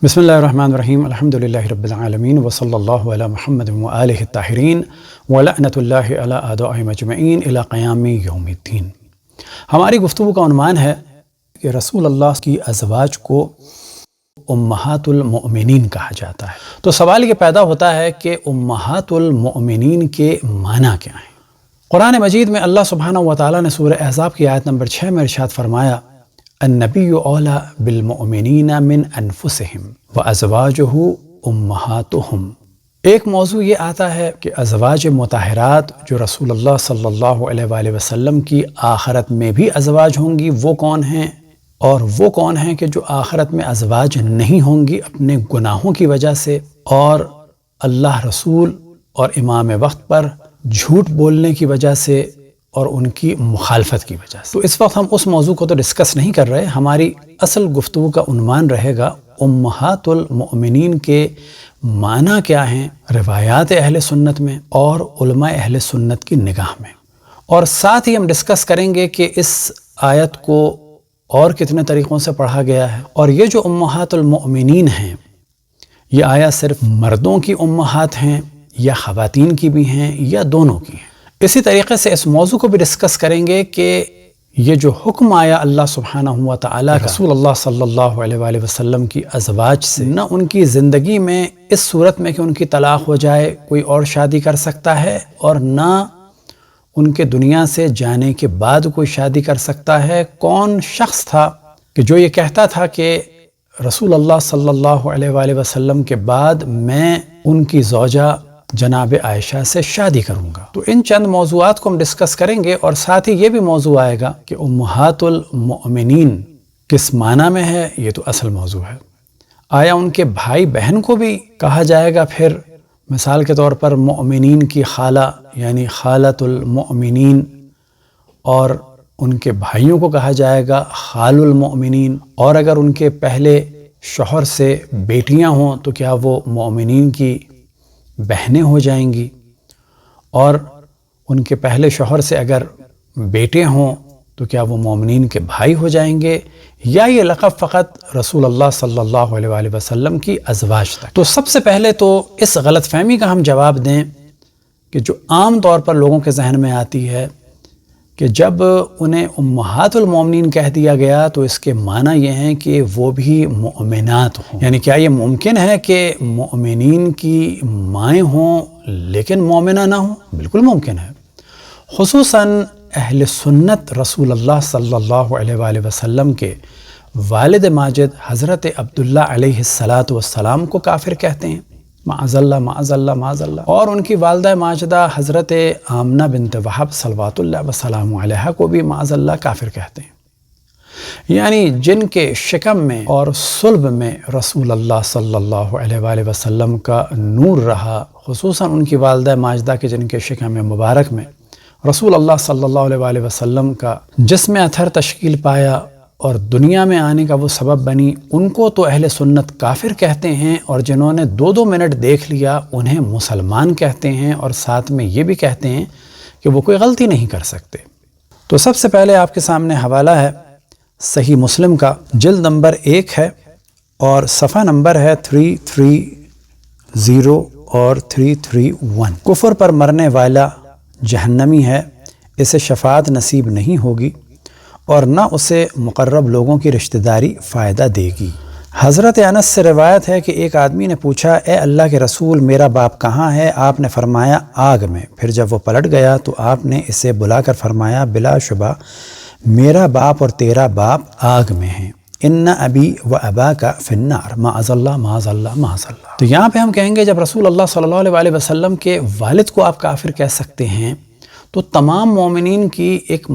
بسم اللہ الرحمن الرحیم الحمدللہ رب العالمین وصلی اللہ علی محمد وآلہ الطاہرین ولعنۃ اللہ علی اعدائہم اجمعین الی قیام یوم الدین۔ ہماری گفتگو کا عنوان ہے کہ رسول اللہ کی ازواج کو امہات المؤمنین کہا جاتا ہے۔ تو سوال یہ پیدا ہوتا ہے کہ امہات المؤمنین کے معنی کیا ہیں؟ قرآن مجید میں اللہ سبحانہ وتعالیٰ نے سورہ احزاب کی آیت نمبر 6 میں ارشاد فرمایا النبی اولی بالمؤمنین من انفسہم وازواجہ امہاتہم۔ ایک موضوع یہ آتا ہے کہ ازواج مطہرات جو رسول اللہ صلی اللہ علیہ وآلہ وسلم کی آخرت میں بھی ازواج ہوں گی وہ کون ہیں، اور وہ کون ہیں کہ جو آخرت میں ازواج نہیں ہوں گی اپنے گناہوں کی وجہ سے اور اللہ رسول اور امام وقت پر جھوٹ بولنے کی وجہ سے اور ان کی مخالفت کی وجہ سے۔ تو اس وقت ہم اس موضوع کو تو ڈسکس نہیں کر رہے، ہماری اصل گفتگو کا عنوان رہے گا امہات المؤمنین کے معنی کیا ہیں روایات اہل سنت میں اور علماء اہل سنت کی نگاہ میں، اور ساتھ ہی ہم ڈسکس کریں گے کہ اس آیت کو اور کتنے طریقوں سے پڑھا گیا ہے، اور یہ جو امہات المؤمنین ہیں یہ آیا صرف مردوں کی امہات ہیں یا خواتین کی بھی ہیں یا دونوں کی ہیں۔ اسی طریقے سے اس موضوع کو بھی ڈسکس کریں گے کہ یہ جو حکم آیا اللہ سبحانہ و تعالیٰ کا رسول اللہ صلی اللہ علیہ وآلہ وسلم کی ازواج سے، نہ ان کی زندگی میں اس صورت میں کہ ان کی طلاق ہو جائے کوئی اور شادی کر سکتا ہے، اور نہ ان کے دنیا سے جانے کے بعد کوئی شادی کر سکتا ہے۔ کون شخص تھا کہ جو یہ کہتا تھا کہ رسول اللہ صلی اللہ علیہ وآلہ وسلم کے بعد میں ان کی زوجہ جناب عائشہ سے شادی کروں گا؟ تو ان چند موضوعات کو ہم ڈسکس کریں گے، اور ساتھ ہی یہ بھی موضوع آئے گا کہ امہات المؤمنین کس معنی میں ہے، یہ تو اصل موضوع ہے۔ آیا ان کے بھائی بہن کو بھی کہا جائے گا؟ پھر مثال کے طور پر مؤمنین کی خالہ یعنی خالۃ المؤمنین، اور ان کے بھائیوں کو کہا جائے گا خال المؤمنین، اور اگر ان کے پہلے شوہر سے بیٹیاں ہوں تو کیا وہ مؤمنین کی بہنیں ہو جائیں گی، اور ان کے پہلے شوہر سے اگر بیٹے ہوں تو کیا وہ مومنین کے بھائی ہو جائیں گے، یا یہ لقب فقط رسول اللہ صلی اللہ علیہ وآلہ وسلم کی ازواج تک؟ تو سب سے پہلے تو اس غلط فہمی کا ہم جواب دیں کہ جو عام طور پر لوگوں کے ذہن میں آتی ہے کہ جب انہیں امہات المومنین کہہ دیا گیا تو اس کے معنی یہ ہیں کہ وہ بھی مؤمنات ہوں، یعنی کیا یہ ممکن ہے کہ مؤمنین کی مائیں ہوں لیکن مومنہ نہ ہوں؟ بالکل ممکن ہے۔ خصوصاً اہل سنت رسول اللہ صلی اللہ علیہ وآلہ وسلم کے والد ماجد حضرت عبداللہ علیہ السلام کو کافر کہتے ہیں، معاذ اللہ معاذ اللہ معاذ اللہ، اور ان کی والدہ ماجدہ حضرت آمنہ بنت وہب صلوات اللہ وسلام علیہا کو بھی معاذ اللہ کافر کہتے ہیں۔ یعنی جن کے شکم میں اور صلب میں رسول اللہ صلی اللہ علیہ وآلہ وسلم کا نور رہا، خصوصاً ان کی والدہ ماجدہ کے جن کے شکم مبارک میں رسول اللہ صلی اللہ علیہ وآلہ وسلم کا جسم اطہر تشکیل پایا اور دنیا میں آنے کا وہ سبب بنی، ان کو تو اہل سنت کافر کہتے ہیں، اور جنہوں نے 2 منٹ دیکھ لیا انہیں مسلمان کہتے ہیں، اور ساتھ میں یہ بھی کہتے ہیں کہ وہ کوئی غلطی نہیں کر سکتے۔ تو سب سے پہلے آپ کے سامنے حوالہ ہے صحیح مسلم کا، جلد نمبر 1 ہے اور صفحہ نمبر ہے 330 اور 331۔ کفر پر مرنے والا جہنمی ہے، اسے شفاعت نصیب نہیں ہوگی اور نہ اسے مقرب لوگوں کی رشتہ داری فائدہ دے گی۔ حضرت انس سے روایت ہے کہ ایک آدمی نے پوچھا اے اللہ کے رسول میرا باپ کہاں ہے؟ آپ نے فرمایا آگ میں۔ پھر جب وہ پلٹ گیا تو آپ نے اسے بلا کر فرمایا بلا شبہ میرا باپ اور تیرا باپ آگ میں ہیں، ان ابی و اباک فی النار، معاذ اللہ معاذ اللہ معاذ اللہ۔ تو یہاں پہ ہم کہیں گے جب رسول اللہ صلی اللہ علیہ وآلہ وسلم کے والد کو آپ کافر کہہ سکتے ہیں تو تمام مومنین کی ایک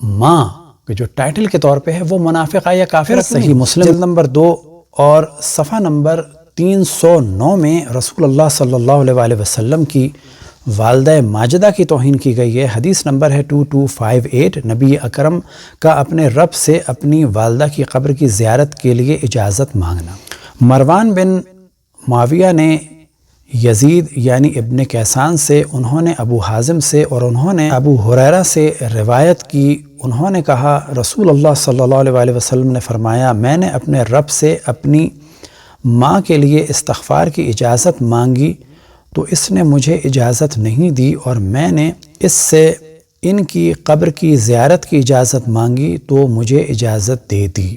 ماں جو ٹائٹل کے طور پہ ہے وہ منافقہ یا کافر؟ صحیح مسلم جلد نمبر 2 اور صفحہ نمبر 309 میں رسول اللہ صلی اللہ علیہ وآلہ وسلم کی والدہ ماجدہ کی توہین کی گئی ہے۔ حدیث نمبر ہے 2258، نبی اکرم کا اپنے رب سے اپنی والدہ کی قبر کی زیارت کے لیے اجازت مانگنا۔ مروان بن معاویہ نے یزید یعنی ابن کیسان سے، انہوں نے ابو حازم سے اور انہوں نے ابو ہریرہ سے روایت کی، انہوں نے کہا رسول اللہ صلی اللہ علیہ وآلہ وسلم نے فرمایا میں نے اپنے رب سے اپنی ماں کے لیے استغفار کی اجازت مانگی تو اس نے مجھے اجازت نہیں دی، اور میں نے اس سے ان کی قبر کی زیارت کی اجازت مانگی تو مجھے اجازت دے دی۔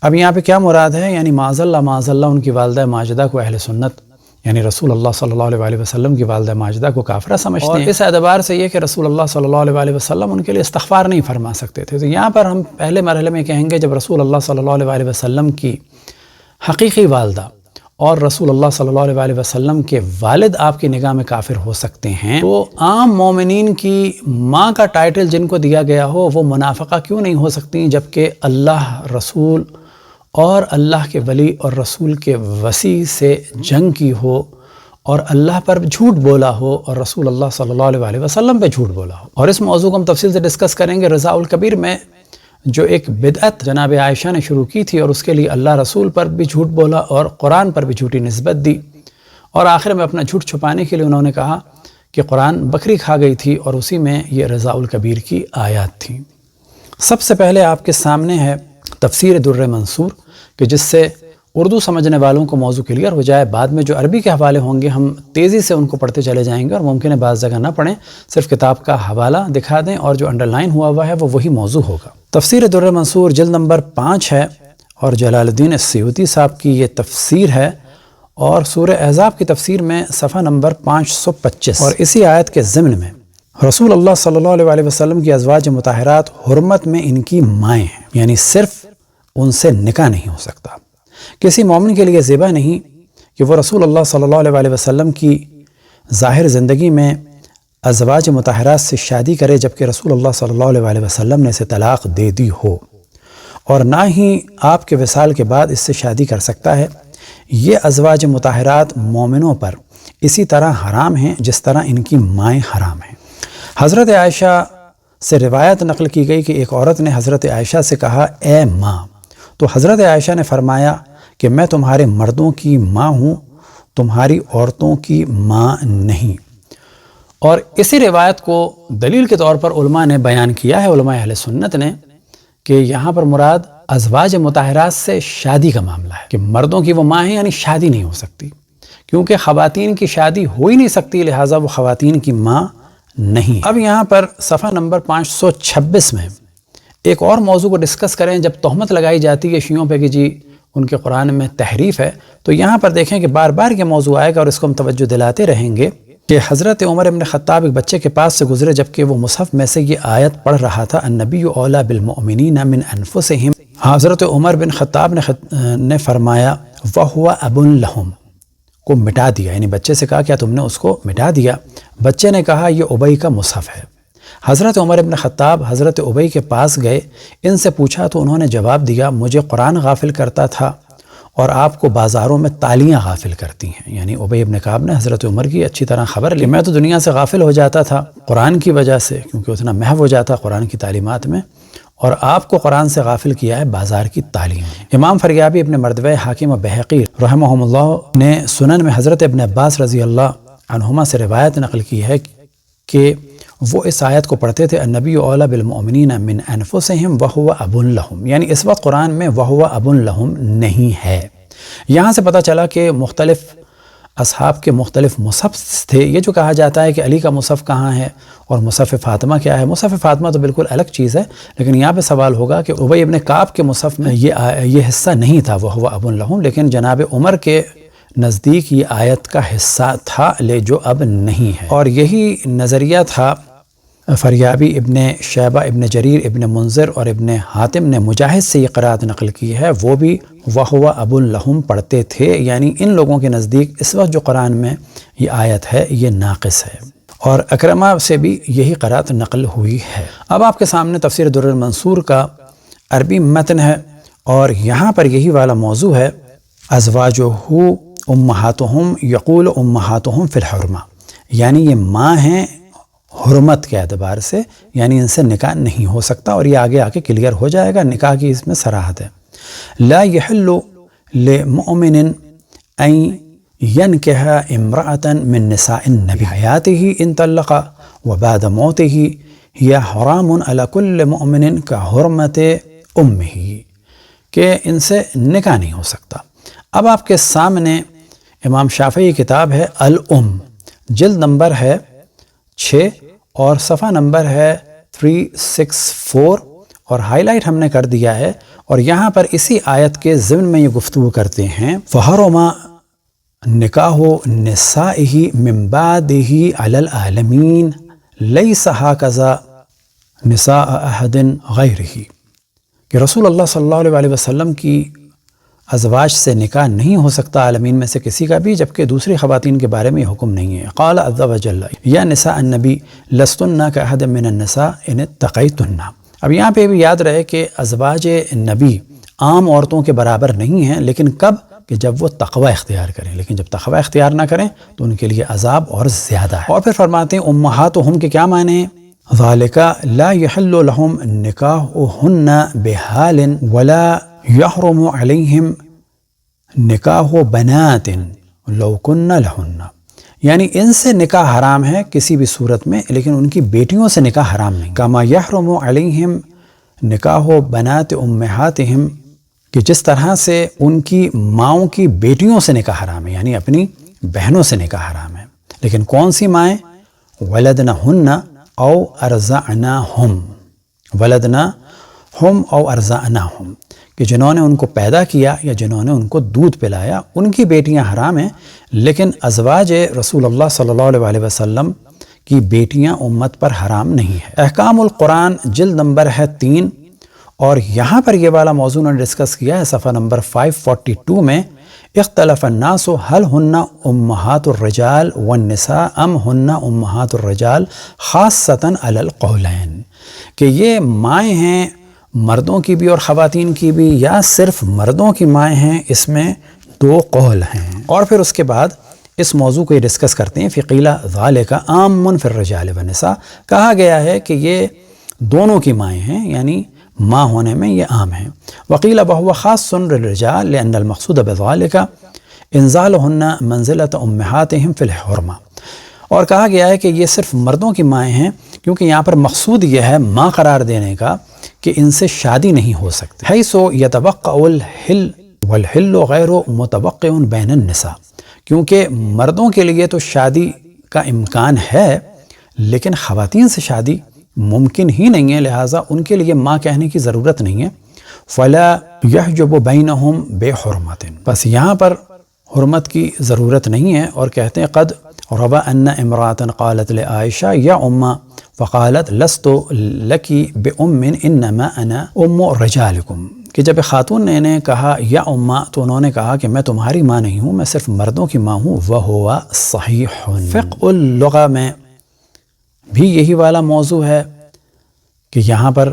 اب یہاں پہ کیا مراد ہے؟ یعنی معاذ اللہ ان کی والدہ ماجدہ کو اہل سنت یعنی رسول اللہ صلی اللہ علیہ وسلم کی والدہ ماجدہ کو کافرہ سمجھتے ہیں، اور اس اعتبار سے یہ کہ رسول اللہ صلی اللہ علیہ وسلم ان کے لیے استغفار نہیں فرما سکتے تھے۔ تو یہاں پر ہم پہلے مرحلے میں کہیں گے جب رسول اللہ صلی اللہ علیہ وسلم کی حقیقی والدہ اور رسول اللہ صلی اللہ علیہ وسلم کے والد آپ کی نگاہ میں کافر ہو سکتے ہیں، تو عام مومنین کی ماں کا ٹائٹل جن کو دیا گیا ہو وہ منافقہ کیوں نہیں ہو سکتی، جبکہ اللہ، رسول اور اللہ کے ولی اور رسول کے وصی سے جنگ کی ہو، اور اللہ پر جھوٹ بولا ہو اور رسول اللہ صلی اللہ علیہ وسلم پہ جھوٹ بولا ہو۔ اور اس موضوع کو ہم تفصیل سے ڈسکس کریں گے۔ رضاء الکبیر میں جو ایک بدعت جناب عائشہ نے شروع کی تھی، اور اس کے لیے اللہ رسول پر بھی جھوٹ بولا اور قرآن پر بھی جھوٹی نسبت دی، اور آخر میں اپنا جھوٹ چھپانے کے لیے انہوں نے کہا کہ قرآن بکری کھا گئی تھی، اور اسی میں یہ رضاء الکبیر کی آیات تھیں۔ سب سے پہلے آپ کے سامنے ہے تفسیر در منصور، کہ جس سے اردو سمجھنے والوں کو موضوع کلیئر ہو جائے۔ بعد میں جو عربی کے حوالے ہوں گے ہم تیزی سے ان کو پڑھتے چلے جائیں گے، اور ممکن ہے بعض جگہ نہ پڑھیں، صرف کتاب کا حوالہ دکھا دیں اور جو انڈر لائن ہوا ہے وہ وہی موضوع ہوگا۔ تفسیر در منصور جلد نمبر 5 ہے، اور جلال الدین السیوطی صاحب کی یہ تفسیر ہے، اور سورہ احزاب کی تفسیر میں صفحہ نمبر 525۔ اور اسی آیت کے ضمن میں رسول اللہ صلی اللہ علیہ وسلم کی ازواج مطہرات حرمت میں ان کی مائیں ہیں، یعنی صرف ان سے نکاح نہیں ہو سکتا۔ کسی مومن کے لیے زیبا نہیں کہ وہ رسول اللہ صلی اللہ علیہ وسلم کی ظاہر زندگی میں ازواج مطہرات سے شادی کرے، جبکہ رسول اللہ صلی اللہ علیہ وسلم نے اسے طلاق دے دی ہو، اور نہ ہی آپ کے وصال کے بعد اس سے شادی کر سکتا ہے۔ یہ ازواج مطہرات مومنوں پر اسی طرح حرام ہیں جس طرح ان کی مائیں حرام ہیں۔ حضرت عائشہ سے روایت نقل کی گئی کہ ایک عورت نے حضرت عائشہ سے کہا، اے ماں، تو حضرت عائشہ نے فرمایا کہ میں تمہارے مردوں کی ماں ہوں، تمہاری عورتوں کی ماں نہیں۔ اور اسی روایت کو دلیل کے طور پر علماء نے بیان کیا ہے، علماء اہل سنت نے، کہ یہاں پر مراد ازواج مطہرات سے شادی کا معاملہ ہے، کہ مردوں کی وہ ماں ہیں، یعنی شادی نہیں ہو سکتی، کیونکہ خواتین کی شادی ہو ہی نہیں سکتی، لہٰذا وہ خواتین کی ماں نہیں۔ اب یہاں پر صفحہ نمبر 526 میں ایک اور موضوع کو ڈسکس کریں۔ جب تہمت لگائی جاتی ہے شیعوں پہ کہ جی ان کے قرآن میں تحریف ہے، تو یہاں پر دیکھیں کہ بار بار یہ موضوع آئے گا، اور اس کو ہم توجہ دلاتے رہیں گے کہ حضرت عمر ابن خطاب ایک بچے کے پاس سے گزرے، جبکہ وہ مصحف میں سے یہ آیت پڑھ رہا تھا، النبی اولیٰ بالمؤمنین من انفسہم۔ حضرت عمر بن خطاب نے فرمایا وہو اب لہم، کو مٹا دیا، یعنی بچے سے کہا کیا تم نے اس کو مٹا دیا؟ بچے نے کہا یہ ابی کا مصحف ہے۔ حضرت عمر بن خطاب حضرت ابی کے پاس گئے، ان سے پوچھا تو انہوں نے جواب دیا، مجھے قرآن غافل کرتا تھا اور آپ کو بازاروں میں تالیاں غافل کرتی ہیں۔ یعنی ابی ابن کعب نے حضرت عمر کی اچھی طرح خبر لی، میں تو دنیا سے غافل ہو جاتا تھا قرآن کی وجہ سے، کیونکہ اتنا محو ہو جاتا قرآن کی تعلیمات میں، اور آپ کو قرآن سے غافل کیا ہے بازار کی تعلیم۔ امام فریابی ابن مردوہ حاکم و بہقی رحمہم اللہ نے سنن میں حضرت ابن عباس رضی اللہ عنہما سے روایت نقل کی ہے کہ وہ اس آیت کو پڑھتے تھے، النبی اولیٰ بالمؤمنین من انفسہم وہو اب لہم، یعنی اس وقت قرآن میں وہو اب لہم نہیں ہے۔ یہاں سے پتہ چلا کہ مختلف اصحاب کے مختلف مصحف تھے۔ یہ جو کہا جاتا ہے کہ علی کا مصحف کہاں ہے اور مصحف فاطمہ کیا ہے، مصحف فاطمہ تو بالکل الگ چیز ہے، لیکن یہاں پہ سوال ہوگا کہ ابی ابن کعب کے مصحف میں یہ حصہ نہیں تھا وہو اب لہم، لیکن جناب عمر کے نزدیک یہ آیت کا حصہ تھا جو اب نہیں ہے۔ اور یہی نظریہ تھا فریابی، ابن شیبہ، ابن جریر، ابن منذر اور ابن حاتم نے مجاہد سے یہ قرأت نقل کی ہے، وہ بھی وہو اب لہم پڑھتے تھے، یعنی ان لوگوں کے نزدیک اس وقت جو قرآن میں یہ آیت ہے یہ ناقص ہے، اور اکرمہ سے بھی یہی قرأت نقل ہوئی ہے۔ اب آپ کے سامنے تفسیر در المنصور کا عربی متن ہے، اور یہاں پر یہی والا موضوع ہے، ازواجہ امہاتہم یقول امہاتہم فی الحرمہ، یعنی یہ ماں ہیں حرمت کے اعتبار سے، یعنی ان سے نکاح نہیں ہو سکتا، اور یہ آگے آ کے کلیئر ہو جائے گا، نکاح کی اس میں صراحت ہے۔ لا یحل لمؤمن ان ینکح امرأة من نساء النبی حیاتہ ان طلق وبعد موتہ ہی حرام علی کل مؤمن کا حرمت امہ، کہ ان سے نکاح نہیں ہو سکتا۔ اب آپ کے سامنے امام شافعی کی کتاب ہے الام، جلد نمبر ہے 6 اور صفحہ نمبر ہے 364، اور ہائی لائٹ ہم نے کر دیا ہے، اور یہاں پر اسی آیت کے ضمن میں یہ گفتگو کرتے ہیں فَحَرَمَ نِکَاحُ نِسَائِهِ مِن بَعْدِهِ عَلَى الْعَالَمِينَ لَيْسَ هَكَذَا نِسَاءَ أَحَدٍ غَيْرِهِ، کہ رسول اللہ صلی اللہ علیہ وسلم کی ازواج سے نکاح نہیں ہو سکتا عالمین میں سے کسی کا بھی، جبکہ دوسری خواتین کے بارے میں یہ حکم نہیں ہے۔ قال عز وجل یا نساء النبی لستن کأحد من النساء ان اتقیتن۔ اب یہاں پہ بھی یاد رہے کہ ازواج نبی عام عورتوں کے برابر نہیں ہیں، لیکن کب؟ کہ جب وہ تقوی اختیار کریں، لیکن جب تقوی اختیار نہ کریں تو ان کے لیے عذاب اور زیادہ ہے۔ اور پھر فرماتے ہیں امہاتہم کے کیا معنی ہیں؟ ذالک لا یحل لہم نکاحہن بحال ولا یحرم علیہم نکاح بنات لو کن لہن، یعنی ان سے نکاح حرام ہے کسی بھی صورت میں، لیکن ان کی بیٹیوں سے نکاح حرام نہیں۔ کما یحرم علیہم نکاح بنات امہاتہم، کہ جس طرح سے ان کی ماؤں کی بیٹیوں سے نکاح حرام ہے، یعنی اپنی بہنوں سے نکاح حرام ہے، لیکن کون سی مائیں؟ ولدنہن او ارضعناہم، ولدنہم او ارضعناہم، کہ جنہوں نے ان کو پیدا کیا یا جنہوں نے ان کو دودھ پلایا، ان کی بیٹیاں حرام ہیں، لیکن ازواج رسول اللہ صلی اللہ علیہ وسلم کی بیٹیاں امت پر حرام نہیں ہے۔ احکام القرآن جلد نمبر ہے 3، اور یہاں پر یہ والا موضوع نے ڈسکس کیا ہے صفحہ نمبر 542 میں، اختلف الناس هل ہن امہات الرجال والنساء ام ہن امہات الرجال خاصۃ علی القولین، کہ یہ مائیں ہیں مردوں کی بھی اور خواتین کی بھی، یا صرف مردوں کی مائیں ہیں، اس میں 2 قول ہیں۔ اور پھر اس کے بعد اس موضوع کو یہ ڈسکس کرتے ہیں فقیل ذالک عام فی الرجال والنساء، کہا گیا ہے کہ یہ دونوں کی مائیں ہیں، یعنی ماں ہونے میں یہ عام ہیں۔ وقیل بہو خاص للرجال لأن المقصود بذالک انزالہن منزلۃ امہاتہم فی الحرمہ، اور کہا گیا ہے کہ یہ صرف مردوں کی مائیں ہیں کیونکہ یہاں پر مقصود یہ ہے ماں قرار دینے کا کہ ان سے شادی نہیں ہو سکتی۔ حیث یتوقع الحل والحل غیر متوقع بین النساء، کیونکہ مردوں کے لیے تو شادی کا امکان ہے لیکن خواتین سے شادی ممکن ہی نہیں ہے، لہٰذا ان کے لیے ماں کہنے کی ضرورت نہیں ہے۔ فلا یحجب بینہم بحرمۃ، بس یہاں پر حرمت کی ضرورت نہیں ہے، اور کہتے ہیں قد روا ان امرأة قالت لعائشہ یا امہ فقالت لست لکی بام انما انا ام رجالکم، کہ جب خاتون نے انہیں کہا یا امہ تو انہوں نے کہا کہ میں تمہاری ماں نہیں ہوں، میں صرف مردوں کی ماں ہوں۔ وہو صحیح۔ فقہ اللغہ میں بھی یہی والا موضوع ہے کہ یہاں پر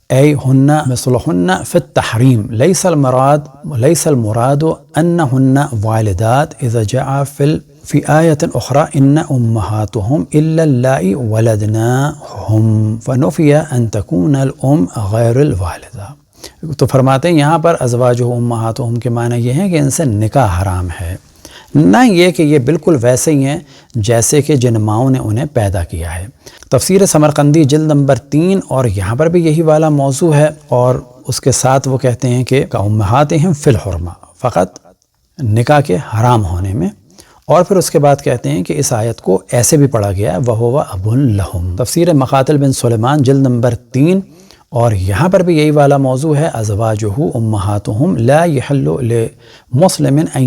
ای ہن مثلہن فی التحریم لیس المراد انہن والدات اذا جاء فی آیت اخرى ان امہاتہم الا اللائی ولدناہم فنفی ان تکون الام غیر الوالدہ۔ تو فرماتے ہیں یہاں پر ازواجہ امہاتہم کے معنی یہ ہیں کہ ان سے نکاح حرام ہے، نہ یہ کہ یہ بالکل ویسے ہی ہیں جیسے کہ جن ماؤں نے انہیں پیدا کیا ہے۔ تفسیر سمرقندی جلد نمبر 3، اور یہاں پر بھی یہی والا موضوع ہے، اور اس کے ساتھ وہ کہتے ہیں کہ امہاتہم فی الحرمہ، فقط نکاح کے حرام ہونے میں، اور پھر اس کے بعد کہتے ہیں کہ اس آیت کو ایسے بھی پڑھا گیا ہے وہو اب لہم۔ تفسیر مقاتل بن سلیمان جلد نمبر 3، اور یہاں پر بھی یہی والا موضوع ہے ازواجہ امہاتہم لا یحل لمسلم ان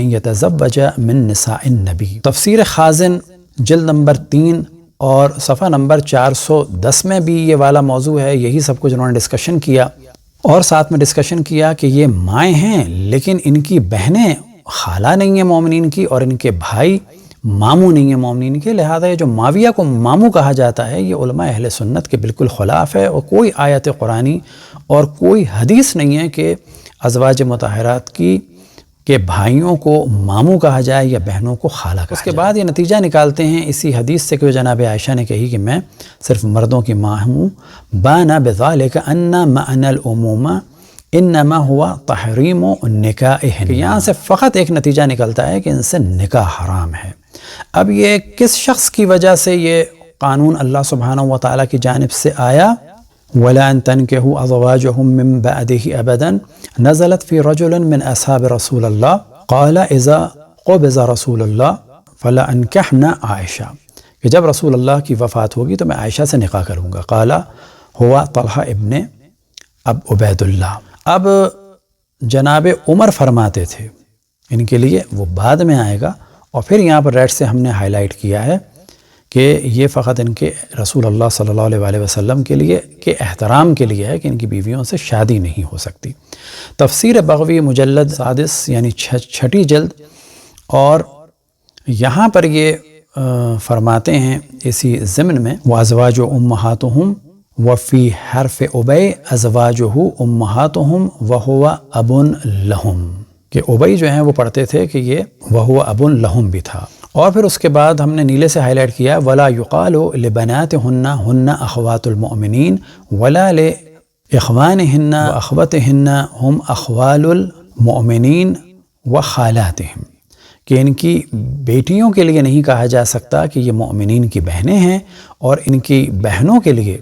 یتزوج من نساء النبی۔ تفسیر خازن جلد نمبر 3 اور صفحہ نمبر 410 میں بھی یہ والا موضوع ہے، یہی سب کچھ انہوں نے ڈسکشن کیا، اور ساتھ میں ڈسکشن کیا کہ یہ مائیں ہیں لیکن ان کی بہنیں خالہ نہیں ہیں مومنین کی، اور ان کے بھائی ماموں نہیں ہیں مومنین کے، لہذا یہ جو معاویہ کو ماموں کہا جاتا ہے یہ علماء اہل سنت کے بالکل خلاف ہے، اور کوئی آیت قرآنی اور کوئی حدیث نہیں ہے کہ ازواج مطہرات کے بھائیوں کو ماموں کہا جائے یا بہنوں کو خالہ کہا جائے۔ اس کے بعد یہ نتیجہ نکالتے ہیں اسی حدیث سے کہ جناب عائشہ نے کہی کہ میں صرف مردوں کی ماں ہوں، بانا بذالک ان معنی العمومہ انما ہوا تحریم نکاحہن، یہاں سے فقط ایک نتیجہ نکلتا ہے کہ ان سے نکاح حرام ہے۔ اب یہ کس شخص کی وجہ سے یہ قانون اللہ سبحانہ و تعالیٰ کی جانب سے آیا؟ ولا أن تنكحوا أزواجهم من بعده أبدا نزلت في رجل من أصحاب رسول الله قال إذا قبض رسول الله فلا أنكحن عائشہ کہ جب رسول اللہ کی وفات ہوگی تو میں عائشہ سے نکاح کروں گا. قال ہوا طلحہ ابن عبید اللہ. اب جناب عمر فرماتے تھے ان کے لیے، وہ بعد میں آئے گا، اور پھر یہاں پر ریٹ سے ہم نے ہائی لائٹ کیا ہے کہ یہ فقط ان کے رسول اللہ صلی اللہ علیہ وآلہ وسلم کے لیے کے احترام کے لیے ہے کہ ان کی بیویوں سے شادی نہیں ہو سکتی. تفسیر بغوی مجلد سادس یعنی چھٹی جلد، اور یہاں پر یہ فرماتے ہیں اسی ضمن میں وازواج امہاتہم وفی حرف ابی ازواجہ امہاتہم وہو اب لہم، کہ ابی جو ہیں وہ پڑھتے تھے کہ یہ وہو اب لہم بھی تھا. اور پھر اس کے بعد ہم نے نیلے سے ہائی لائٹ کیا ولا یقال لبناتہن ہن اخوات المؤمنین ولا لاخوانہن واخوتہن ہم اخوال المؤمنین وخالاتہم، کہ ان کی بیٹیوں کے لیے نہیں کہا جا سکتا کہ یہ مؤمنین کی بہنیں ہیں، اور ان کی بہنوں کے لیے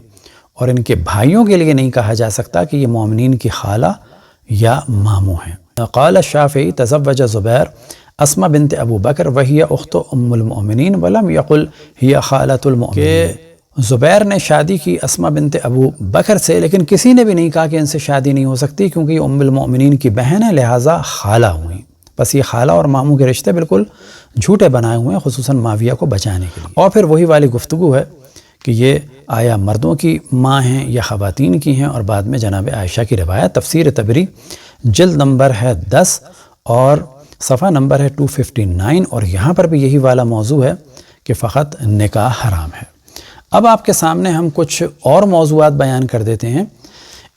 اور ان کے بھائیوں کے لیے نہیں کہا جا سکتا کہ یہ مومنین کی خالہ یا ماموں ہیں. قال الشافعی تزوج زبیر اسماء بنت ابو بکر وہی اخت ام المؤمنین ولم یقل ہی خالۃ المؤمنین، کہ زبیر نے شادی کی اسماء بنت ابو بکر سے، لیکن کسی نے بھی نہیں کہا کہ ان سے شادی نہیں ہو سکتی کیونکہ یہ ام المؤمنین کی بہن ہے، لہٰذا خالہ ہوئیں. بس یہ خالہ اور ماموں کے رشتے بالکل جھوٹے بنائے ہوئے ہیں، خصوصاً معاویہ کو بچانے کے لیے. اور پھر وہی والی گفتگو ہے کہ یہ آیا مردوں کی ماں ہیں یا خواتین کی ہیں، اور بعد میں جناب عائشہ کی روایت. تفسیر تبری جلد نمبر ہے 10 اور صفحہ نمبر ہے 259، اور یہاں پر بھی یہی والا موضوع ہے کہ فقط نکاح حرام ہے. اب آپ کے سامنے ہم کچھ اور موضوعات بیان کر دیتے ہیں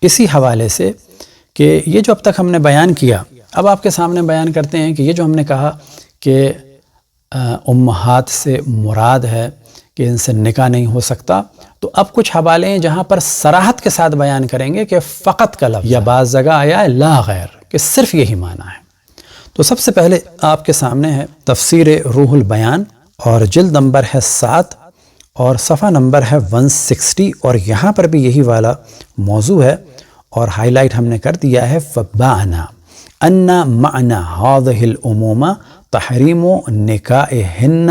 اسی حوالے سے کہ یہ جو اب تک ہم نے بیان کیا، اب آپ کے سامنے بیان کرتے ہیں کہ یہ جو ہم نے کہا کہ امہات سے مراد ہے کہ ان سے نکاح نہیں ہو سکتا، تو اب کچھ حوالے ہیں جہاں پر صراحت کے ساتھ بیان کریں گے کہ فقط کا لفظ، یا بعض جگہ آیا ہے لا غیر، کہ صرف یہی معنی ہے. تو سب سے پہلے آپ کے سامنے ہے تفسیر روح البیان، اور جلد نمبر ہے 7 اور صفحہ نمبر ہے 160، اور یہاں پر بھی یہی والا موضوع ہے، اور ہائی لائٹ ہم نے کر دیا ہے فبعنا ان معنی هذه العموم تحریم نکاحہن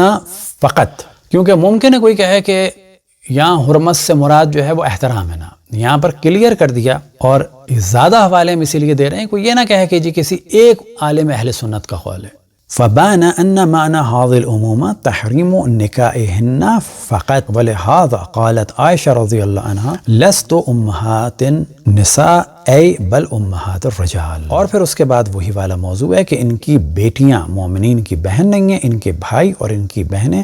فقط، کیونکہ ممکن ہے کوئی کہے کہ یہاں حرمت سے مراد جو ہے وہ احترام ہے، نا یہاں پر کلیئر کر دیا، اور زیادہ حوالے ہم اسی لیے دے رہے ہیں کوئی یہ نہ کہے کہ جی کسی ایک عالم اہل سنت کا قول ہے. فبان ان معنی هذه العموم تحریم نکاحہن فقط ولہذا قالت عائشہ رضی اللہ عنہ لست امہات النساء ای بل امہات الرجال. اور پھر اس کے بعد وہی والا موضوع ہے کہ ان کی بیٹیاں مومنین کی بہن نہیں ہیں، ان کے بھائی اور ان کی بہنیں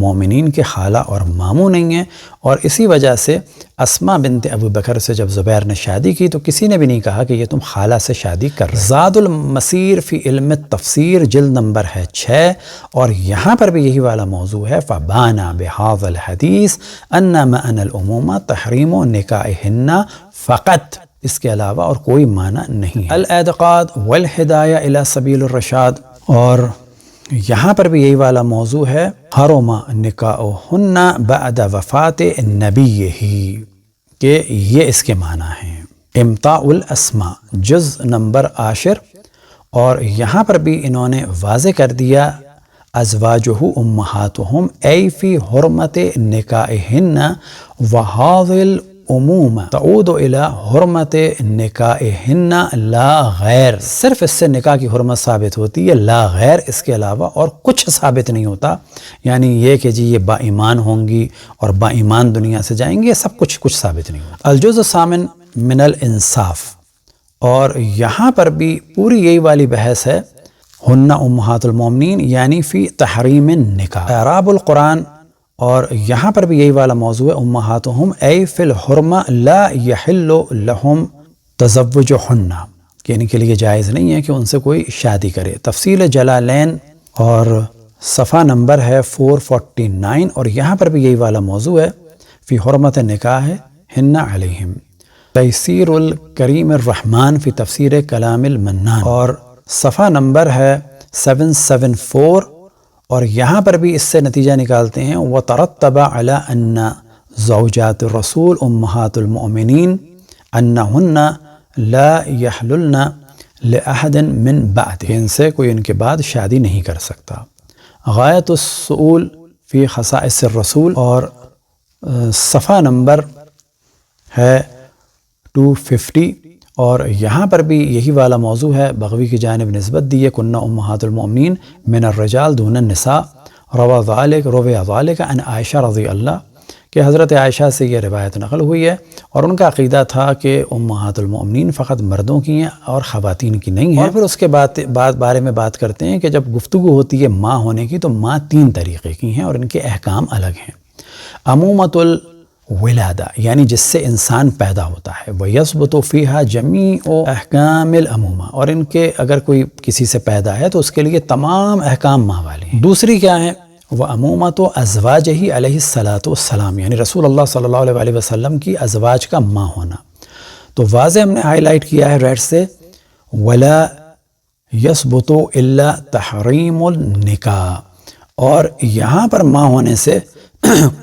مومنین کے خالہ اور ماموں نہیں ہیں. اور اسی وجہ سے اسماء بنت ابو بکر سے جب زبیر نے شادی کی تو کسی نے بھی نہیں کہا کہ یہ تم خالہ سے شادی کر رہے. زاد المسیر فی علم التفسیر جلد نمبر ہے 6، اور یہاں پر بھی یہی والا موضوع ہے فبانا بهذا الحدیث ان معنی العموم تحریم نکاحہن فقط، اس کے علاوہ اور کوئی معنی نہیں ہے. الاعتقاد والہدایہ الی سبیل الرشاد، اور یہاں پر بھی یہی والا موضوع ہے حرم نکاحہن بعد وفات نبیہ، کہ یہ اس کے معنی ہیں. امتاع الاسماء جز نمبر 10، اور یہاں پر بھی انہوں نے واضح کر دیا ازواجہ امہاتہم ای فی حرمت نکاحہن وهذه العموم تعود الی حرمت نکاحہن لا غیر. صرف اس سے نکاح کی حرمت ثابت ہوتی ہے، لا غیر، اس کے علاوہ اور کچھ ثابت نہیں ہوتا. یعنی یہ کہ جی یہ با ایمان ہوں گی اور با ایمان دنیا سے جائیں گے، یہ سب کچھ ثابت نہیں ہوتا. الجزء الثامن من الانصاف، اور یہاں پر بھی پوری یہی والی بحث ہے ہن امہات المومنین یعنی فی تحریم النکاح. اعراب القرآن، اور یہاں پر بھی یہی والا موضوع ہے امہاتہم ای فی الحرمہ لا یحل لہم تزوجہن، کہ ان کے لیے جائز نہیں ہے کہ ان سے کوئی شادی کرے. تفصیل جلالین اور صفحہ نمبر ہے 449، اور یہاں پر بھی یہی والا موضوع ہے فی حرمت نکاح ہن علیہم. تیسیر الکریم الرحمن فی تفسیر کلام المنان، اور صفحہ نمبر ہے 774، اور یہاں پر بھی اس سے نتیجہ نکالتے ہیں وَتَرَتَّبَ عَلَىٰ أَنَّ زوجات الرسول امہات المؤمنین انہن لا یحللن لأحد من بعد، ان سے کوئی ان کے بعد شادی نہیں کر سکتا۔ غایت السؤول فی خصائص الرسول، اور صفحہ نمبر ہے 250، اور یہاں پر بھی یہی والا موضوع ہے، بغوی کی جانب نسبت دی ہے، کنہ امہات المؤمنین من الرجال دون النساء، روی ذالک عن عائشہ رضی اللہ، کہ حضرت عائشہ سے یہ روایت نقل ہوئی ہے، اور ان کا عقیدہ تھا کہ امہات المؤمنین فقط مردوں کی ہیں اور خواتین کی نہیں ہیں۔ اور پھر اس کے بارے میں بات کرتے ہیں کہ جب گفتگو ہوتی ہے ماں ہونے کی، تو ماں 3 طریقے کی ہیں اور ان کے احکام الگ ہیں۔ امومۃ الولادہ، یعنی جس سے انسان پیدا ہوتا ہے، وَيَثْبُتُ فِيهَا جَمِيعُ أَحْكَامِ الْأَمُومَہ، اور ان کے اگر کوئی کسی سے پیدا ہے تو اس کے لیے تمام احکام ماں والے ہیں۔ دوسری کیا ہے؟ وَأَمُومَةُ أَزْوَاجِهِ علیہ الصلاۃ والسلام، یعنی رسول اللہ صلی اللہ علیہ وسلم کی ازواج کا ماں ہونا۔ تو واضح ہم نے ہائی لائٹ کیا ہے ریڈ سے، وَلَا يَثْبُتُ إِلَّا تَحْرِيمُ النِّكَاحِ، اور یہاں پر ماں ہونے سے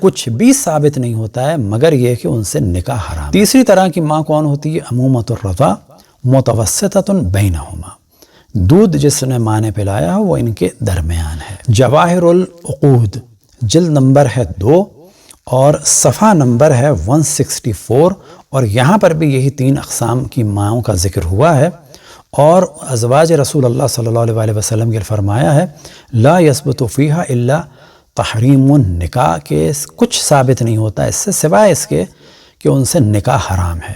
کچھ بھی ثابت نہیں ہوتا ہے مگر یہ کہ ان سے نکاح حرام۔ تیسری طرح کی ماں کون ہوتی ہے؟ امومۃ الرضاع متوسطۃ بینہما، دودھ جس نے ماں نے پلایا وہ ان کے درمیان ہے۔ جواہر العقود جلد نمبر ہے 2 اور صفحہ نمبر ہے 164، اور یہاں پر بھی یہی 3 اقسام کی ماؤں کا ذکر ہوا ہے، اور ازواج رسول اللہ صلی اللہ علیہ وسلم کے فرمایا ہے لا یثبت فیہا الا تحریم النکاح، کہ کچھ ثابت نہیں ہوتا اس سے سوائے اس کے کہ ان سے نکاح حرام ہے۔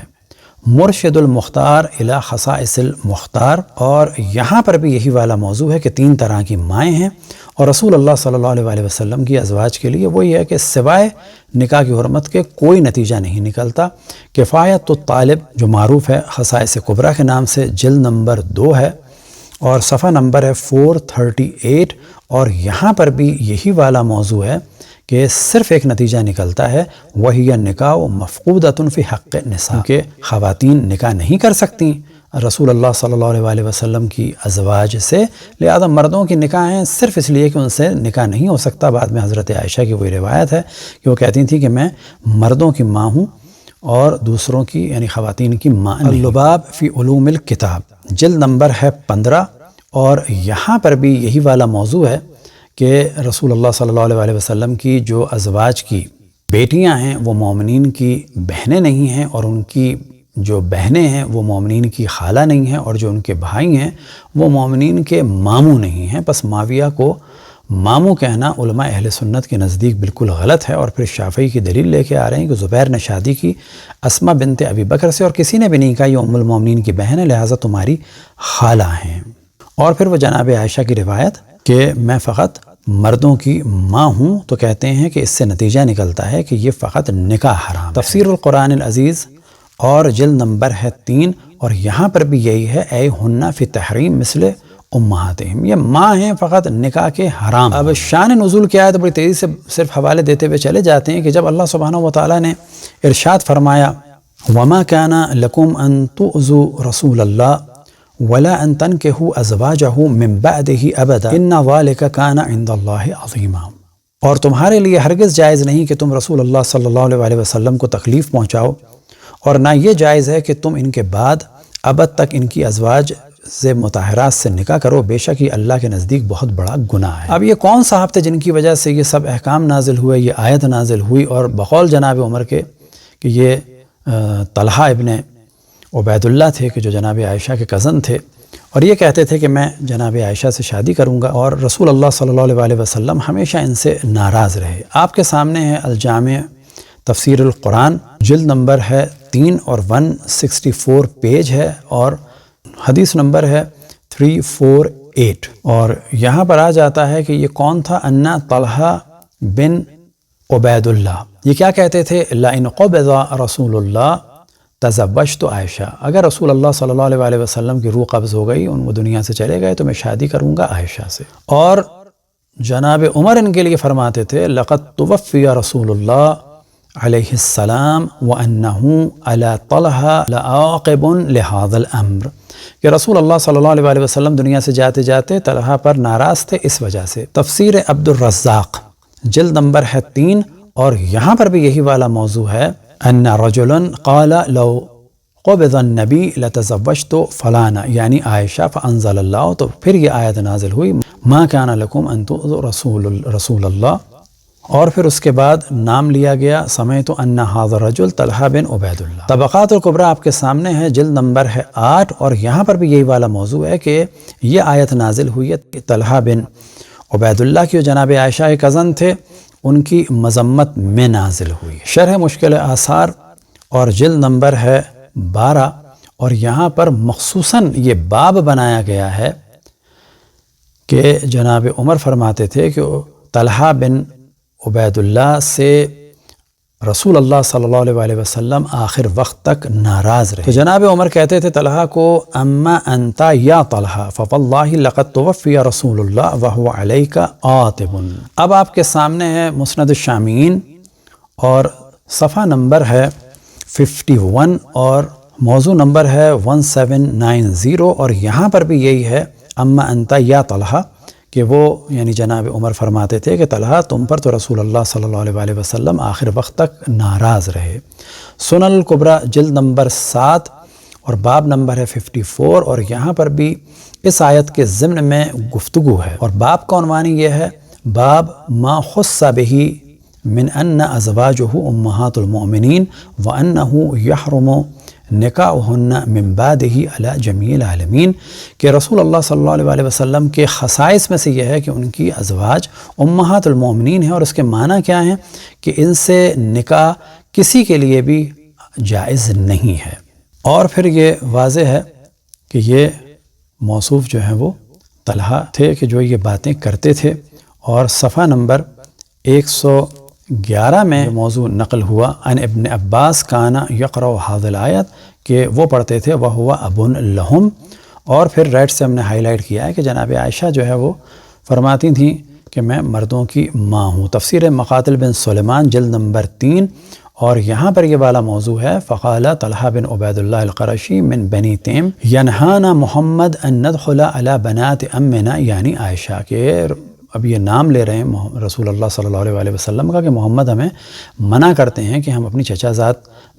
مرشد المختار الی خصائص المختار، اور یہاں پر بھی یہی والا موضوع ہے کہ 3 طرح کی مائیں ہیں، اور رسول اللہ صلی اللہ علیہ وسلم کی ازواج کے لیے وہی ہے کہ سوائے نکاح کی حرمت کے کوئی نتیجہ نہیں نکلتا۔ کفایت الطالب جو معروف ہے خصائص کبریٰ کے نام سے، جلد نمبر 2 ہے اور صفحہ نمبر ہے 438، اور یہاں پر بھی یہی والا موضوع ہے کہ صرف ایک نتیجہ نکلتا ہے، وہی النکاح مفقودۃ فی حق النساء، کہ خواتین نکاح نہیں کر سکتی رسول اللہ صلی اللہ علیہ وسلم کی ازواج سے، لہذا مردوں کی نکاح ہیں صرف اس لیے کہ ان سے نکاح نہیں ہو سکتا۔ بعد میں حضرت عائشہ کی وہی روایت ہے کہ وہ کہتی تھیں کہ میں مردوں کی ماں ہوں اور دوسروں کی یعنی خواتین کی ماں نہیں۔ اللباب فی علوم الکتاب جلد نمبر ہے 15، اور یہاں پر بھی یہی والا موضوع ہے کہ رسول اللہ صلی اللہ علیہ وسلم کی جو ازواج کی بیٹیاں ہیں وہ مومنین کی بہنیں نہیں ہیں، اور ان کی جو بہنیں ہیں وہ مومنین کی خالہ نہیں ہیں، اور جو ان کے بھائی ہیں وہ مومنین کے ماموں نہیں ہیں۔ پس معاویہ کو ماموں کہنا علماء اہل سنت کے نزدیک بالکل غلط ہے، اور پھر شافعی کی دلیل لے کے آ رہے ہیں کہ زبیر نے شادی کی اسما بنت ابی بکر سے، اور کسی نے بھی نہیں کہا یہ ام المومنین کی بہن ہے لہٰذا تمہاری خالہ ہیں۔ اور پھر وہ جناب عائشہ کی روایت کہ میں فقط مردوں کی ماں ہوں، تو کہتے ہیں کہ اس سے نتیجہ نکلتا ہے کہ یہ فقط نکاح حرام۔ تفسیر القرآن العزیز اور جلد نمبر ہے 3، اور یہاں پر بھی یہی ہے اے ہن فی تحریم مثل امہاتہم، یہ ماں ہیں فقط نکاح کے حرام۔ اب شان نزول کیا ہے تو بڑی تیزی سے صرف حوالے دیتے ہوئے چلے جاتے ہیں کہ جب اللہ سبحانہ وتعالیٰ نے ارشاد فرمایا وما کان لکم ان تؤذوا رسول اللہ ولا ان تنکحوا ازواجہ من بعدہ ابدا ان ذلک کان عند اللہ عظیما، اور تمہارے لیے ہرگز جائز نہیں کہ تم رسول اللہ صلی اللہ علیہ وسلم کو تکلیف پہنچاؤ، اور نہ یہ جائز ہے کہ تم ان کے بعد ابد تک ان کی ازواج سے مطہرات سے نکاح کرو، بے شک یہ اللہ کے نزدیک بہت بڑا گناہ ہے۔ اب یہ کون صاحب تھے جن کی وجہ سے یہ سب احکام نازل ہوئے، یہ آیت نازل ہوئی؟ اور بقول جناب عمر کے کہ یہ طلحہ ابن عبید اللہ تھے کہ جو جناب عائشہ کے کزن تھے، اور یہ کہتے تھے کہ میں جناب عائشہ سے شادی کروں گا، اور رسول اللہ صلی اللہ علیہ وسلم ہمیشہ ان سے ناراض رہے۔ آپ کے سامنے ہے الجامع تفسیر القرآن جلد نمبر ہے 3 اور 164 پیج ہے، اور حدیث نمبر ہے 348، اور یہاں پر آ جاتا ہے کہ یہ کون تھا؟ انا طلحہ بن عبید اللہ۔ یہ کیا کہتے تھے؟ لئن قبض رسول اللہ تزوجت عائشہ، اگر رسول اللہ صلی اللہ علیہ وسلم کی روح قبض ہو گئی، ان وہ دنیا سے چلے گئے، تو میں شادی کروں گا عائشہ سے۔ اور جناب عمر ان کے لیے فرماتے تھے لقد توفی رسول اللہ علیہ السلام وَأَنَّهُ عَلَى طَلْحَ لَعَاقِبٌ لِهَذَا الْأَمْرِ، کہ رسول اللہ صلی اللہ علیہ وسلم دنیا سے جاتے جاتے طلحہ پر ناراض تھے اس وجہ سے۔ تفسیر عبد الرزاق جلد نمبر ہے 3 اور یہاں پر بھی یہی والا موضوع ہے ان رجلا قال لو قبض النبی لتزوجت فلانا یعنی عائشہ، فانزل اللہ، تو پھر یہ آیت نازل ہوئی ما کان لکم ان تؤذوا رسول اللہ، اور پھر اس کے بعد نام لیا گیا سمعت ان ھذا الرجل طلحہ بن عبید اللہ۔ طبقات الکبریٰ آپ کے سامنے ہے، جلد نمبر ہے 8، اور یہاں پر بھی یہی والا موضوع ہے کہ یہ آیت نازل ہوئی ہے طلحہ بن عبید اللہ کی جو جناب عائشہ کے کزن تھے، ان کی مذمت میں نازل ہوئی۔ شرح مشکل آثار اور جلد نمبر ہے 12، اور یہاں پر مخصوصاً یہ باب بنایا گیا ہے کہ جناب عمر فرماتے تھے کہ طلحہ بن عبید اللہ سے رسول اللہ صلی اللہ علیہ وسلم آخر وقت تک ناراض رہے۔ تو جناب عمر کہتے تھے طلحہ کو اما انتا یا طلحہ فواللہ لقد توفی رسول اللہ وہو علیک عاتب۔ اب آپ کے سامنے ہے مسند الشامیین اور صفحہ نمبر ہے 51 اور موضوع نمبر ہے 1790، اور یہاں پر بھی یہی ہے اما انتا یا طلحہ، کہ وہ یعنی جناب عمر فرماتے تھے کہ طلحہ تم پر تو رسول اللہ صلی اللہ علیہ وسلم آخر وقت تک ناراض رہے۔ سنن الکبریٰ جلد نمبر 7 اور باب نمبر ہے 54، اور یہاں پر بھی اس آیت کے ضمن میں گفتگو ہے، اور باب کا عنوان یہ ہے باب ما خص بہ من ان ازواجہ امہات المؤمنین وانہ یحرم نکاحہن من بعدہ علی جمیع العالمین، کہ رسول اللہ صلی اللہ علیہ وسلم کے خصائص میں سے یہ ہے کہ ان کی ازواج امہات المؤمنین ہیں، اور اس کے معنی کیا ہیں کہ ان سے نکاح کسی کے لیے بھی جائز نہیں ہے۔ اور پھر یہ واضح ہے کہ یہ موصوف جو ہیں وہ طلحہ تھے کہ جو یہ باتیں کرتے تھے، اور صفحہ نمبر 111 میں موضوع نقل ہوا ان ابن عباس کانا یقرأ ھذا الآیت، کہ وہ پڑھتے تھے وہو اب لہم، اور پھر رائٹ سے ہم نے ہائی لائٹ کیا ہے کہ جناب عائشہ جو ہے وہ فرماتی تھیں کہ میں مردوں کی ماں ہوں۔ تفسیر مقاتل بن سلیمان جلد نمبر 3، اور یہاں پر یہ والا موضوع ہے فقال طلحہ بن عبید اللہ القرشی من بنی تیم ینہانا محمد ان ندخل علی بنات امنا، یعنی عائشہ، کہ اب یہ نام لے رہے ہیں رسول اللہ صلی اللہ علیہ وسلم کا کہ محمد ہمیں منع کرتے ہیں کہ ہم اپنی چچا زاد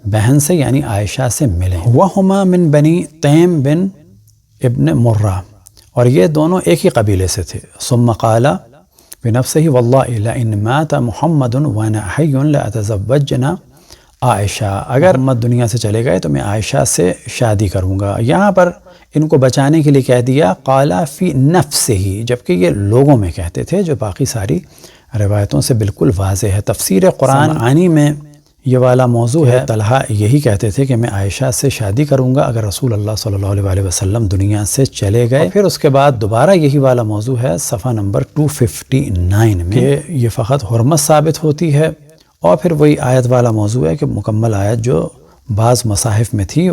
بہن سے یعنی عائشہ سے ملیں۔ وہما من بنی تیم بن ابن مرہ، اور یہ دونوں ایک ہی قبیلے سے تھے۔ ثم قال بنفسہ واللہ لئن مات محمد وانا حی لاتزوجن عائشہ، اگر محمد دنیا سے چلے گئے تو میں عائشہ سے شادی کروں گا۔ یہاں پر ان کو بچانے کے لیے کہہ دیا قال فی نفسہ، جبکہ یہ لوگوں میں کہتے تھے، جو باقی ساری روایتوں سے بالکل واضح ہے۔ تفسیر قرآن عانی میں یہ والا موضوع ہے، طلحہ یہی کہتے تھے کہ میں عائشہ سے شادی کروں گا اگر رسول اللہ صلی اللہ علیہ وسلم دنیا سے چلے گئے۔ اور پھر اس کے بعد دوبارہ یہی والا موضوع ہے صفحہ نمبر 259 میں کہ یہ فقط حرمت ثابت ہوتی ہے، اور پھر وہی آیت والا موضوع ہے کہ مکمل آیت جو بعض مصاحف میں تھی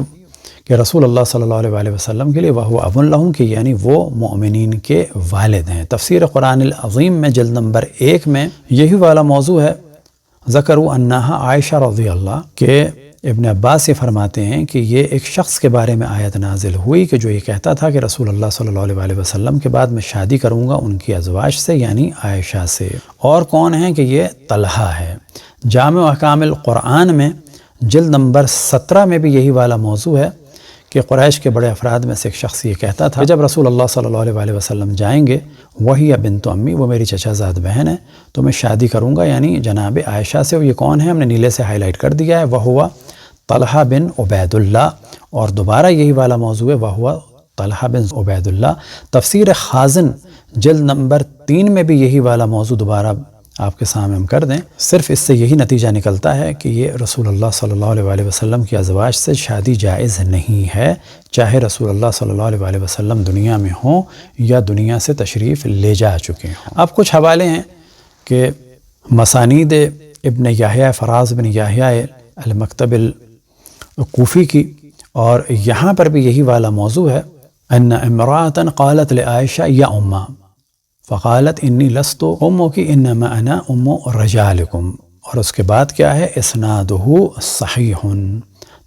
کہ رسول اللہ صلی اللہ علیہ وسلم کے لیے وہ اب لہم، کہ یعنی وہ مؤمنین کے والد ہیں۔ تفسیر قرآن العظیم میں جلد نمبر 1 میں یہی والا موضوع ہے ذکروا انہا عائشہ رضی اللہ، کہ ابن عباس یہ فرماتے ہیں کہ یہ ایک شخص کے بارے میں آیت نازل ہوئی کہ جو یہ کہتا تھا کہ رسول اللہ صلی اللہ علیہ وسلم کے بعد میں شادی کروں گا ان کی ازواج سے یعنی عائشہ سے، اور کون ہیں کہ یہ طلحہ ہے۔ جامع احکام القرآن میں جلد نمبر 17 میں بھی یہی والا موضوع ہے کہ قریش کے بڑے افراد میں سے ایک شخص یہ کہتا تھا کہ جب رسول اللہ صلی اللہ علیہ وسلم جائیں گے وہی بنت امی، وہ میری چچا زاد بہن ہے، تو میں شادی کروں گا یعنی جناب عائشہ سے۔ یہ کون ہے ہم نے نیلے سے ہائی لائٹ کر دیا ہے، وہ ہوا طلحہ بن عبید اللہ، اور دوبارہ یہی والا موضوع ہے وہ ہوا طلحہ بن عبید اللہ۔ تفسیر خازن جلد نمبر 3 میں بھی یہی والا موضوع دوبارہ آپ کے سامنے ہم کر دیں۔ صرف اس سے یہی نتیجہ نکلتا ہے کہ یہ رسول اللہ صلی اللہ علیہ وسلم کی ازواج سے شادی جائز نہیں ہے، چاہے رسول اللہ صلی اللہ علیہ وسلم دنیا میں ہوں یا دنیا سے تشریف لے جا چکے ہوں۔ اب کچھ حوالے ہیں کہ مسانید ابن یحییٰ فراز بن یحییٰ المکتب الکوفی کی، اور یہاں پر بھی یہی والا موضوع ہے ان امرأة قالت لعائشہ یا امہ فقالت انی لست امک انما انا ام رجالکم، اور اس کے بعد کیا ہے اسنادہ صحیح۔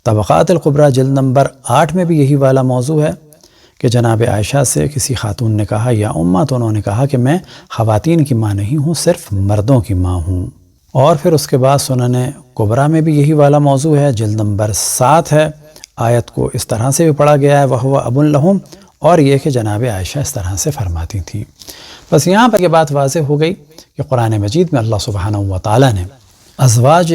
طبقات الکبریٰ جلد نمبر 8 میں بھی یہی والا موضوع ہے کہ جناب عائشہ سے کسی خاتون نے کہا یا امہ، تو انہوں نے کہا کہ میں خواتین کی ماں نہیں ہوں، صرف مردوں کی ماں ہوں۔ اور پھر اس کے بعد سنن کبریٰ میں بھی یہی والا موضوع ہے، جلد نمبر 7 ہے، آیت کو اس طرح سے بھی پڑھا گیا ہے وَهُوَ أَبٌ لَهُمْ، اور یہ کہ جناب عائشہ اس طرح سے فرماتی تھیں۔ بس یہاں پر یہ بات واضح ہو گئی کہ قرآن مجید میں اللہ سبحانہ و تعالیٰ نے ازواج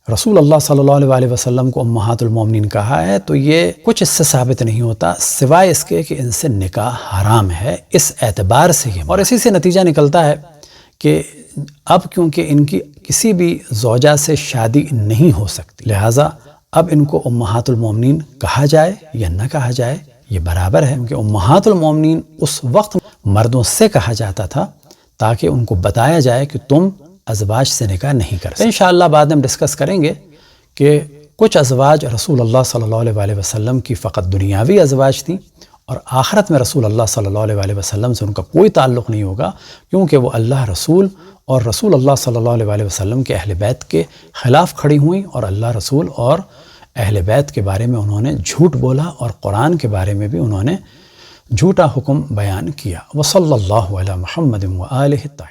رسول اللہ صلی اللہ علیہ وسلم کو امہات المومنین کہا ہے، تو یہ کچھ اس سے ثابت نہیں ہوتا سوائے اس کے کہ ان سے نکاح حرام ہے، اس اعتبار سے یہ، اور اسی سے نتیجہ نکلتا ہے کہ اب کیونکہ ان کی کسی بھی زوجہ سے شادی نہیں ہو سکتی، لہٰذا اب ان کو امہات المومنین کہا جائے یا نہ کہا جائے یہ برابر ہے، کیونکہ امہات المومنین اس وقت مردوں سے کہا جاتا تھا تاکہ ان کو بتایا جائے کہ تم ازواج سے نکاح نہیں کر سکتے۔ انشاءاللہ بعد میں ہم ڈسکس کریں گے کہ کچھ ازواج رسول اللہ صلی اللہ علیہ وسلم کی فقط دنیاوی ازواج تھیں، اور آخرت میں رسول اللہ صلی اللہ علیہ وسلم سے ان کا کوئی تعلق نہیں ہوگا، کیونکہ وہ اللہ رسول اور رسول اللہ صلی اللہ علیہ وسلم کے اہل بیت کے خلاف کھڑی ہوئیں، اور اللہ رسول اور اہل بیت کے بارے میں انہوں نے جھوٹ بولا، اور قرآن کے بارے میں بھی انہوں نے جھوٹا حکم بیان کیا۔ وصلی اللہ علی محمد وآلہ الطاہرین۔